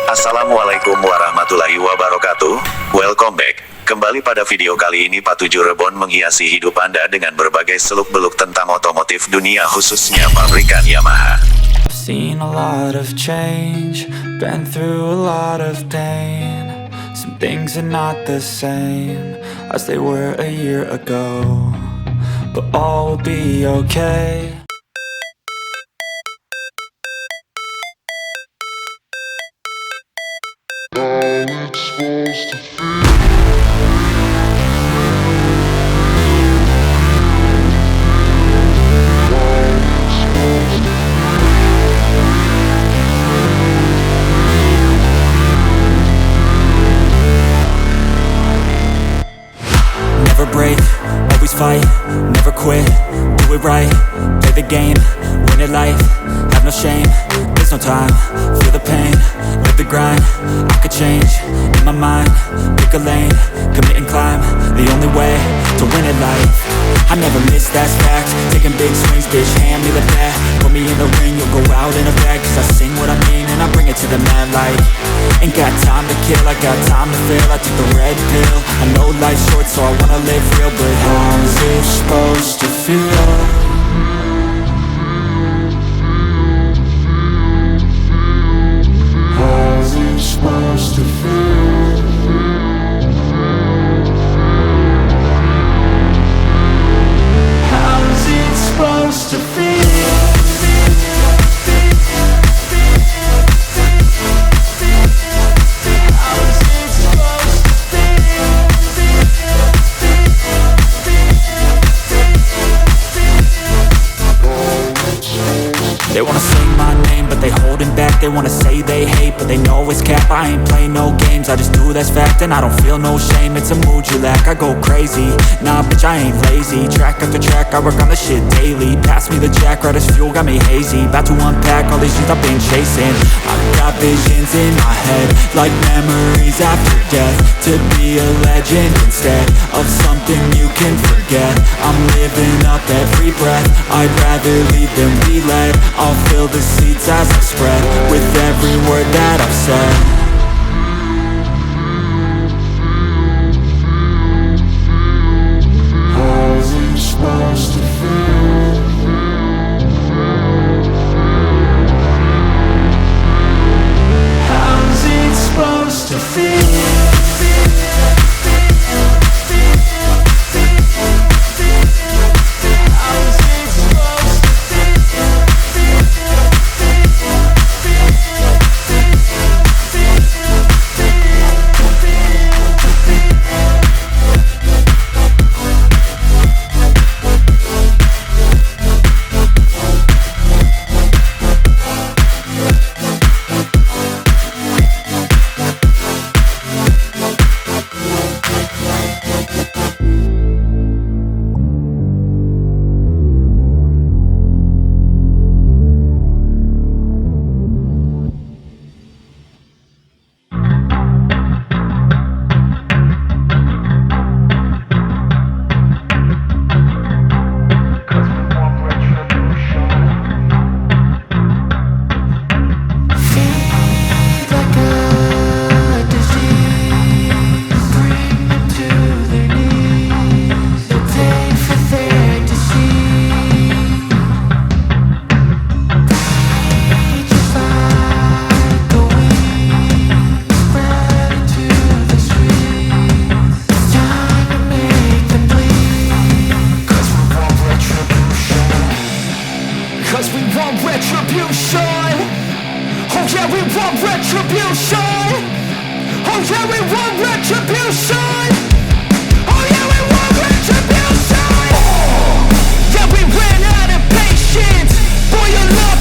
Assalamualaikum warahmatullahi wabarakatuh. Welcome back. Kembali pada video kali ini Pak 7 Rebon menghiasi hidup Anda dengan berbagai seluk-beluk tentang otomotif dunia khususnya pabrikan Yamaha. I've seen a lot of change, been through a lot of pain. Some things are not the same as they were a year ago, but all will be okay. Never break, always fight, never quit, do it right, play the game, win it life, have no shame, there's no time, feel the pain, live the grind, I could change, in my mind, pick a lane, commit and climb, the only way to win it life, I never miss, that's fact, taking big swings, bitch, hand me the bat, put me in the ring, you'll go out in a bag, cause I sing what I mean and I bring it to the mad light, ain't got time to kill, I got time to feel, I took the red pill, I know life's short so I wanna live real, but how's it supposed to feel? How's it supposed to feel? How's it supposed to feel? They wanna say my name, but they holding back. They wanna say they hate, but they know it's cap. I ain't play no games, I just do that's fact. And I don't feel no shame, it's a mood you lack. I go crazy, nah bitch I ain't lazy. Track after track, I work on the shit daily. Pass me the jack, right as fuel, got me hazy. About to unpack all these things I've been chasing. I've got visions in my head, like memories after death. To be a legend instead of something you can forget. I'm living up every breath, I'd rather lead than be led. I'll fill the seats as I spread with every word that I've said. How's it supposed to feel? How's it supposed to feel?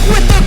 With the